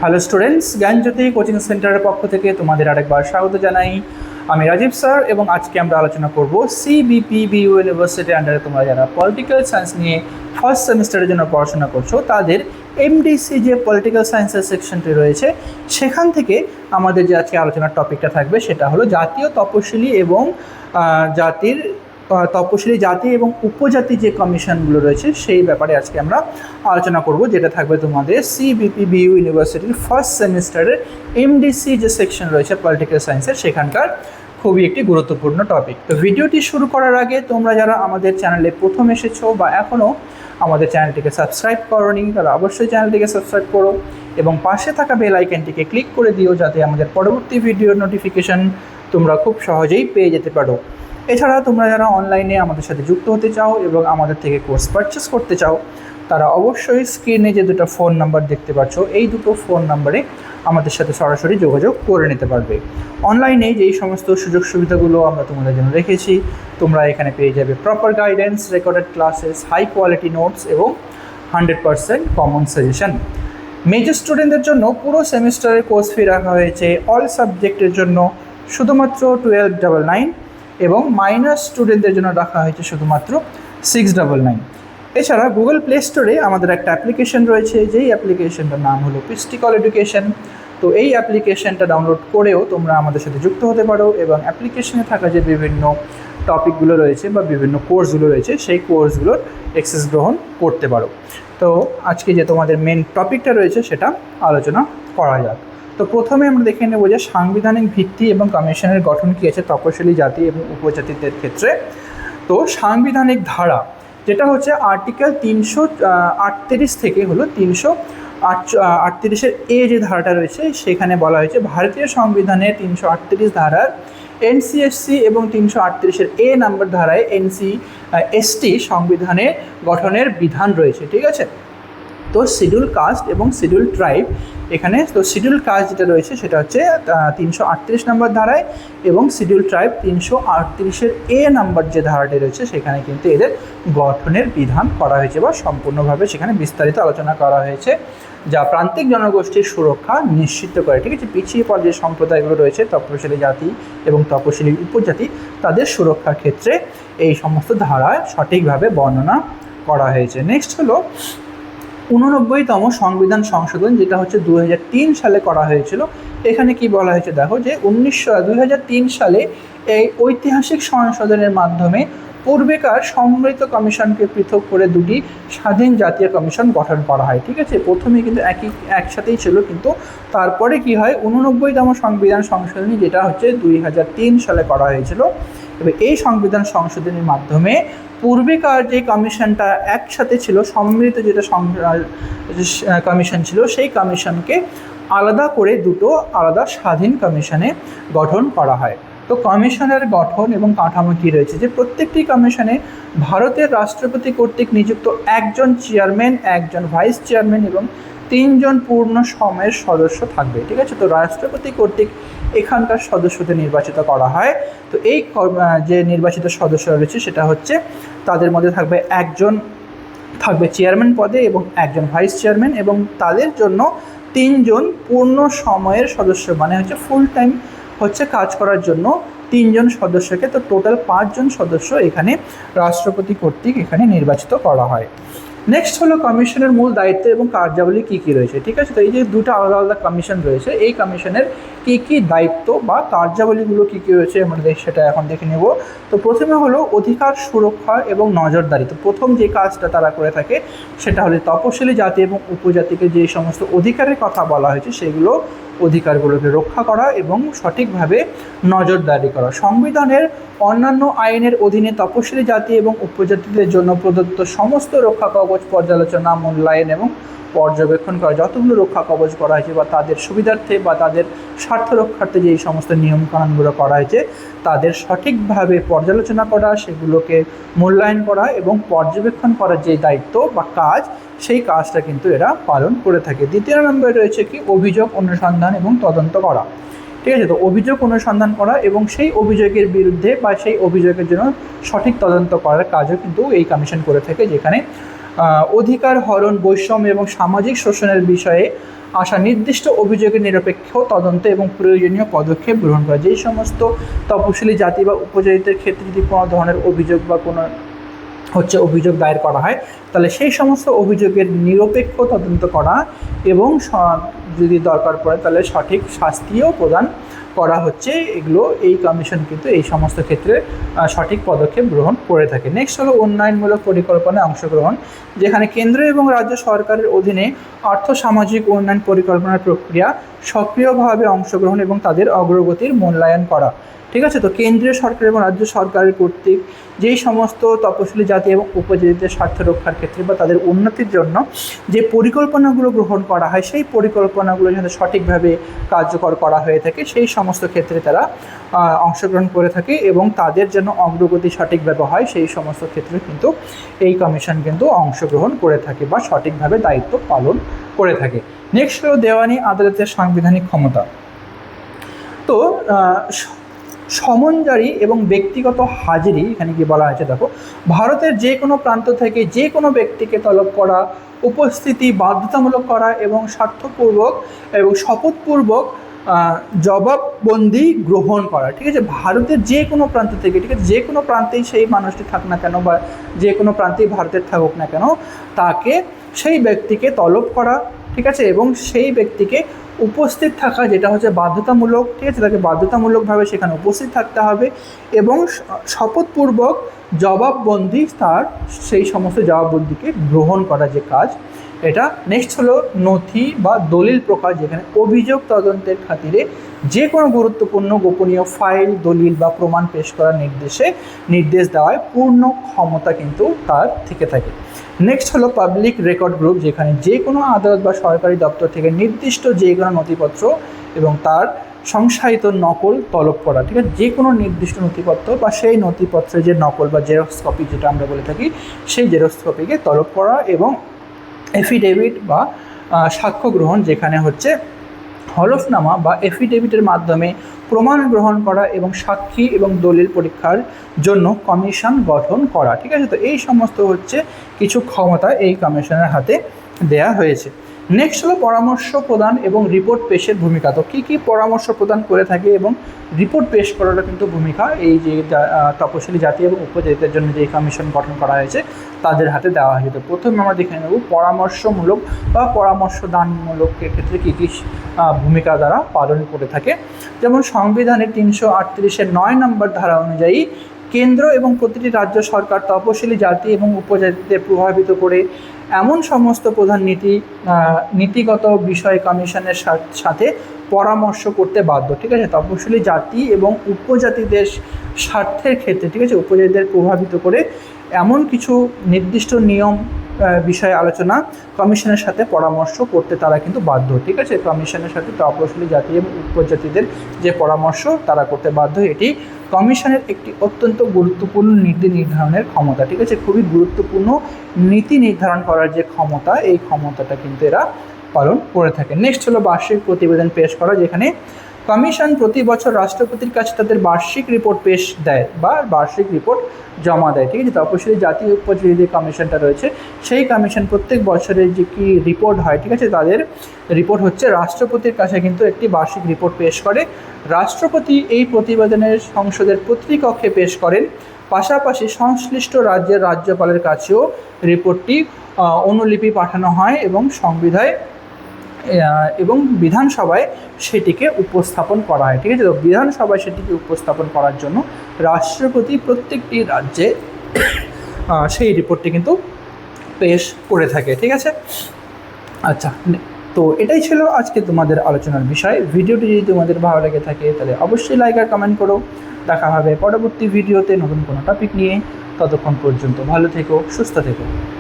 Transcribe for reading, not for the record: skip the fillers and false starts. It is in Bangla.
হ্যালো স্টুডেন্টস, জ্ঞানজ্যোতি কোচিং সেন্টারের পক্ষ থেকে তোমাদের আরেকবার স্বাগত জানাই। আমি রাজীব স্যার এবং আজকে আমরা আলোচনা করব সিবিপিবিইউ ইউনিভার্সিটির আন্ডারে তোমরা যারা পলিটিক্যাল সায়েন্স নিয়ে ফার্স্ট সেমিস্টারের জন্য পড়াশোনা করছো তাদের এমডিসি যে পলিটিক্যাল সায়েন্সের সেকশনটি রয়েছে সেখান থেকে আমাদের যে আজকে আলোচনার টপিকটা থাকবে সেটা হলো জাতীয় তপশিলি এবং তপশিলি জাতি এবং উপজাতি যে কমিশনগুলো রয়েছে সেই ব্যাপারে আজকে আমরা আলোচনা করব, যেটা থাকবে তোমাদের সিবিপিবিইউ ইউনিভার্সিটির ফার্স্ট সেমিস্টারের এমডিসি যে সেকশন রয়েছে পলিটিক্যাল সায়েন্সের সেখানকার খুবই একটি গুরুত্বপূর্ণ টপিক। তো ভিডিওটি শুরু করার আগে তোমরা যারা আমাদের চ্যানেলে প্রথম এসেছো বা এখনও আমাদের চ্যানেলটিকে সাবস্ক্রাইব করোনি তারা অবশ্যই চ্যানেলটিকে সাবস্ক্রাইব করো এবং পাশে থাকা বেল আইকনটিকে ক্লিক করে দিও যাতে আমাদের পরবর্তী ভিডিওর নোটিফিকেশন তোমরা খুব সহজেই পেয়ে যেতে পারো। এছাড়া তোমরা যারা অনলাইনে আমাদের সাথে যুক্ত হতে চাও এবং আমাদের থেকে কোর্স পারচেস করতে চাও তারা অবশ্যই স্ক্রিনে যে দুটো ফোন নাম্বার দেখতে পাচ্ছ এই দুটো ফোন নাম্বারে আমাদের সাথে সরাসরি যোগাযোগ করে নিতে পারবে। অনলাইনে যেই সমস্ত সুযোগ সুবিধাগুলো আমরা তোমাদের জন্য রেখেছি তোমরা এখানে পেয়ে যাবে proper guidance, recorded classes, high quality notes এবং 100% কমন সাজেশন। মেজর স্টুডেন্টদের জন্য পুরো সেমিস্টারের কোর্স ফি রাখা হয়েছে অল সাবজেক্টের জন্য শুধুমাত্র 1299 এবং মাইনর স্টুডেন্টদের জন্য রাখা হয়েছে শুধুমাত্র 699। এছাড়া গুগল প্লে স্টোরে আমাদের একটা অ্যাপ্লিকেশন রয়েছে যেই অ্যাপ্লিকেশনটার নাম হলো পিস্টিকল এডুকেশন। তো এই অ্যাপ্লিকেশনটা ডাউনলোড করেও তোমরা আমাদের সাথে যুক্ত হতে পারো এবং অ্যাপ্লিকেশনে থাকা যে বিভিন্ন টপিকগুলো রয়েছে বা বিভিন্ন কোর্সগুলো রয়েছে সেই কোর্সগুলোর অ্যাক্সেস গ্রহণ করতে পারো। তো আজকে যে তোমাদের মেন টপিকটা রয়েছে সেটা আলোচনা করা যাক। তো প্রথমে আমরা দেখে নেব যে সাংবিধানিক ভিত্তি এবং কমিশনের গঠন কী আছে তপশিলি জাতি এবং উপজাতিদের ক্ষেত্রে। তো সাংবিধানিক ধারা যেটা হচ্ছে আর্টিকেল 338 থেকে হলো 338-এর যে ধারাটা রয়েছে সেখানে বলা হয়েছে ভারতীয় সংবিধানের 338 ধারার এনসিএসসি এবং 338-এর নাম্বার ধারায় এসটি সংবিধানে গঠনের বিধান রয়েছে। ঠিক আছে, তো শিডিউল কাস্ট এবং শিডিউল ট্রাইব এখানে, তো শিডিউল কাস্ট যেটা রয়েছে সেটা হচ্ছে 338 নম্বর ধারায় এবং শিডিউল ট্রাইব 338-এর নাম্বার যে ধারাটি রয়েছে সেখানে কিন্তু এদের গঠনের বিধান করা হয়েছে বা সম্পূর্ণভাবে সেখানে বিস্তারিত আলোচনা করা হয়েছে যা প্রান্তিক জনগোষ্ঠীর সুরক্ষা নিশ্চিত করে। ঠিক আছে, পিছিয়ে পড়া যে সম্প্রদায়গুলো রয়েছে তপশিলি জাতি এবং তপশিলি উপজাতি তাদের সুরক্ষার ক্ষেত্রে এই সমস্ত ধারায় সঠিকভাবে বর্ণনা করা হয়েছে। নেক্সট হলো 89তম সংবিধান সংশোধন, যেটা হচ্ছে 2003 সালে করা হয়েছিল। এখানে কি বলা হয়েছে দেখো যে 2003 সালে এই ঐতিহাসিক সংশোধনের মাধ্যমে পূর্বেকার সম্মিলিত কমিশনকে পৃথক করে দুটি স্বাধীন জাতীয় কমিশন গঠন করা হয়। ঠিক আছে, প্রথমে কিন্তু একসাথেই ছিল কিন্তু তারপরে কি হয় 89তম সংবিধান সংশোধনী যেটা হচ্ছে 2003 সালে করা হয়েছিল এবং এই সংবিধান সংশোধনীর মাধ্যমে পূর্বেকার যে কমিশনটা একসাথে ছিল সম্মিলিত যেটা কমিশন ছিল সেই কমিশনকে আলাদা করে দুটো আলাদা স্বাধীন কমিশনে গঠন করা হয়। তো কমিশনের গঠন এবং কাঠামো কী রয়েছে যে প্রত্যেকটি কমিশনে ভারতের রাষ্ট্রপতি কর্তৃক নিযুক্ত একজন চেয়ারম্যান, একজন ভাইস চেয়ারম্যান এবং 3 জন পূর্ণ সময়ের সদস্য থাকবে। ঠিক আছে, তো রাষ্ট্রপতি কর্তৃক এখানকার সদস্যদের নির্বাচিত করা হয়। তো এই যে নির্বাচিত সদস্য রয়েছে সেটা হচ্ছে তাদের মধ্যে থাকবে একজন থাকবে চেয়ারম্যান পদে এবং একজন ভাইস চেয়ারম্যান এবং তাদের জন্য 3 জন পূর্ণ সময়ের সদস্য, মানে হচ্ছে ফুল টাইম হচ্ছে কাজ করার জন্য 3 জন সদস্যকে, তো টোটাল 5 জন সদস্য এখানে রাষ্ট্রপতি কর্তৃক এখানে নির্বাচিত করা হয়। নেক্সট হলো কমিশনের মূল দায়িত্ব এবং কার্যাবলী কী কী রয়েছে। ঠিক আছে, তো এই যে দুটো আলাদা আলাদা কমিশন রয়েছে এই কমিশনের কী কী দায়িত্ব বা কার্যাবলীগুলো কী কী রয়েছে আমরা সেটা এখন দেখে নেব। তো প্রথমে হলো অধিকার সুরক্ষা এবং নজরদারি। তো প্রথম যে কাজটা তারা করে থাকে সেটা হলো তপশিলি জাতি এবং উপজাতিকে যে সমস্ত অধিকারের কথা বলা হয়েছে সেগুলো অধিকারগুলোকে রক্ষা করা এবং সঠিকভাবে নজরদারি করা। সংবিধানের অন্যান্য আইনের অধীনে তপশিলি জাতি এবং উপজাতিদের জন্য প্রদত্ত সমস্ত রক্ষা কবচ পর্যালোচনা, মূল্যায়ন এবং পর্যবেক্ষণ করা, যতগুলো রক্ষা কবচ করা হয়েছে বা তাদের সুবিধার্থে বা তাদের স্বার্থ রক্ষার্থে যে সমস্ত নিয়মকানুনগুলো করা হয়েছে তাদের সঠিকভাবে পর্যালোচনা করা, সেগুলোকে মূল্যায়ন করা এবং পর্যবেক্ষণ করার যে দায়িত্ব বা কাজ সেই কাজটা কিন্তু এরা পালন করে থাকে। দ্বিতীয় নম্বরে রয়েছে কি অভিযোগ অনুসন্ধান এবং তদন্ত করা। ঠিক আছে, তো অভিযোগ অনুসন্ধান করা এবং সেই অভিযোগের বিরুদ্ধে বা সেই অভিযোগের জন্য সঠিক তদন্ত করার কাজও কিন্তু এই কমিশন করে থাকে, যেখানে অধিকার হরণ, বৈষম্য এবং সামাজিক শোষণের বিষয়ে আসা নির্দিষ্ট অভিযোগের নিরপেক্ষ তদন্ত এবং প্রয়োজনীয় পদক্ষেপ গ্রহণ করা। যেই সমস্ত তপশিলি জাতি বা উপজাতিদের ক্ষেত্রে যদি কোনো ধরনের অভিযোগ বা কোনো অভিযোগ দায়ের করা হয়, তাহলে সেই সমস্ত অভিযোগের নিরপেক্ষ তদন্ত করা এবং যদি দরকার পড়ে তাহলে সঠিক শাস্তিও প্রদান করা হচ্ছে। এগুলো এই কমিশন কিন্তু এই সমস্ত ক্ষেত্রে সঠিক পদক্ষেপ গ্রহণ করে থাকে। নেক্সট হলো উন্নয়নমূলক পরিকল্পনায় অংশগ্রহণ, যেখানে কেন্দ্র এবং রাজ্য সরকারের অধীনে আর্থ সামাজিক উন্নয়ন পরিকল্পনার প্রক্রিয়া সক্রিয়ভাবে অংশগ্রহণ এবং তাদের অগ্রগতির মূল্যায়ন করা। ঠিক আছে, তো কেন্দ্রীয় সরকার এবং রাজ্য সরকারের কর্তৃক যেই সমস্ত তপশিলি জাতি এবং উপজাতিদের স্বার্থ রক্ষার ক্ষেত্রে বা তাদের উন্নতির জন্য যে পরিকল্পনাগুলো গ্রহণ করা হয়, সেই পরিকল্পনাগুলো যাতে সঠিকভাবে কার্যকর করা হয়ে থাকে, সেই সমস্ত ক্ষেত্রে তারা অংশগ্রহণ করে থাকে এবং তাদের যেন অগ্রগতি সঠিকভাবে হয়, সেই সমস্ত ক্ষেত্রে কিন্তু এই কমিশন কিন্তু অংশগ্রহণ করে থাকে বা সঠিকভাবে দায়িত্ব পালন করে থাকে। নেক্সট হলো দেওয়ানি আদালতের সাংবিধানিক ক্ষমতা। তো সমনজারি এবং ব্যক্তিগত হাজিরি, এখানে কি বলা হয়েছে দেখো, ভারতের যে কোনো প্রান্ত থেকে যে কোনো ব্যক্তিকে তলব করা, উপস্থিতি বাধ্যতামূলক করা এবং স্বার্থপূর্বক এবং শপথপূর্বক জবাববন্দি গ্রহণ করা। ঠিক আছে, ভারতের যে কোনো প্রান্ত থেকে, ঠিক আছে, যে কোনো প্রান্তেই সেই মানুষটি থাক না কেন বা যে কোনো প্রান্তেই ভারতের থাকুক না কেন, তাকে সেই ব্যক্তিকে তলব করা, ঠিক আছে, এবং সেই ব্যক্তিকে উপস্থিত থাকা, যেটা হচ্ছে বাধ্যতামূলক, ঠিক আছে, তাকে বাধ্যতামূলকভাবে সেখানে উপস্থিত থাকতে হবে এবং শপথপূর্বক জবাববন্দি, তার সেই সমস্ত জবাববন্দিকে গ্রহণ করা যে কাজ, এটা। নেক্সট হলো নথি বা দলিল প্রকাশ, যেখানে অভিযোগ তদন্তের খাতিরে যে কোনো গুরুত্বপূর্ণ গোপনীয় ফাইল, দলিল বা প্রমাণ পেশ করার নির্দেশ দেওয়ায় পূর্ণ ক্ষমতা কিন্তু তার থেকে থাকে। নেক্সট হলো পাবলিক রেকর্ড গ্রুপ, যেখানে যে কোনো আদালত বা সরকারি দপ্তর থেকে নির্দিষ্ট যে কোনো নথিপত্র এবং তার সংশায়িত নকল তলব করা। ঠিক আছে, যে কোনো নির্দিষ্ট নথিপত্র বা সেই নথিপত্রের যে নকল বা জেরক্স কপি যেটা আমরা বলে থাকি, সেই জেরক্স কপিকে তলব করা এবং এফিডেভিট বা সাক্ষ্য গ্রহণ, যেখানে হচ্ছে হলফনামা বা এফিডেভিটের মাধ্যমে প্রমাণ গ্রহণ করা এবং সাক্ষী এবং দলিল পরীক্ষার জন্য কমিশন গঠন করা। ঠিক আছে, তো এই সমস্ত হচ্ছে কিছু ক্ষমতা এই কমিশনের হাতে দেয়া হয়েছে। নেক্সট হলো পরামর্শ প্রদান এবং রিপোর্ট পেশের ভূমিকা। তো কী কী পরামর্শ প্রদান করে থাকে এবং রিপোর্ট পেশ করারও কিন্তু ভূমিকা এই যে তপশিলি জাতি এবং উপজাতিদের জন্য যে কমিশন গঠন করা হয়েছে তাদের হাতে দেওয়া হয়েছে। তো প্রথমে আমরা দেখে নেব পরামর্শমূলক বা পরামর্শ দানমূলক ক্ষেত্রে কী কী ভূমিকা দ্বারা পালন করে থাকে। যেমন সংবিধানের 338-এর 9 নম্বর ধারা অনুযায়ী কেন্দ্র এবং প্রতিটি রাজ্য সরকার তপশিলি জাতি এবং উপজাতিদের প্রভাবিত করে এমন সমস্ত প্রধান নীতিগত বিষয় কমিশনের সাথে পরামর্শ করতে বাধ্য। ঠিক আছে, তপশিলি জাতি এবং উপজাতিদের স্বার্থের ক্ষেত্রে, ঠিক আছে, উপজাতিদের প্রভাবিত করে এমন কিছু নির্দিষ্ট নিয়ম বিষয়ে আলোচনা কমিশনের সাথে পরামর্শ করতে তারা কিন্তু বাধ্য। ঠিক আছে, কমিশনের সাথে তপশিলি জাতি এবং উপজাতিদের যে পরামর্শ তারা করতে বাধ্য। এটি কমিশনের একটি অত্যন্ত গুরুত্বপূর্ণ নীতি নির্ধারণের ক্ষমতা। ঠিক আছে, খুবই গুরুত্বপূর্ণ নীতি নির্ধারণ করার যে ক্ষমতা, এই ক্ষমতাটা কিন্তু এরা পালন করে থাকে। নেক্সট হলো বার্ষিক প্রতিবেদন পেশ করা, যেখানে কমিশন প্রতি বছর রাষ্ট্রপতির কাছে তাদের বার্ষিক রিপোর্ট পেশ দেয় বা বার্ষিক রিপোর্ট জমা দেয়। ঠিক আছে, তপশিলি জাতি উপজাতি যে কমিশনটা রয়েছে, সেই কমিশন প্রত্যেক বছরের যে কি রিপোর্ট হয়, ঠিক আছে, তাদের রিপোর্ট হচ্ছে রাষ্ট্রপতির কাছে কিন্তু একটি বার্ষিক রিপোর্ট পেশ করে। রাষ্ট্রপতি এই প্রতিবেদনের সংসদের প্রতিকক্ষে পেশ করেন, পাশাপাশি সংশ্লিষ্ট রাজ্যের রাজ্যপালের কাছেও রিপোর্টটি অনুলিপি পাঠানো হয় এবং বিধানসভায় সেটিকে উপস্থাপন করা হয়। ঠিক আছে, তো বিধানসভায় সেটিকে উপস্থাপন করার জন্য রাষ্ট্রপতি প্রত্যেকটি রাজ্যে সেই রিপোর্টটি কিন্তু পেশ করে থাকে। ঠিক আছে, আচ্ছা, তো এটাই ছিল আজকে তোমাদের আলোচনার বিষয়। ভিডিওটি যদি তোমাদের ভালো লেগে থাকে তাহলে অবশ্যই লাইক আর কমেন্ট করো। দেখা হবে পরবর্তী ভিডিওতে নতুন কোনো টপিক নিয়ে। ততক্ষণ পর্যন্ত ভালো থেকো, সুস্থ থেকো।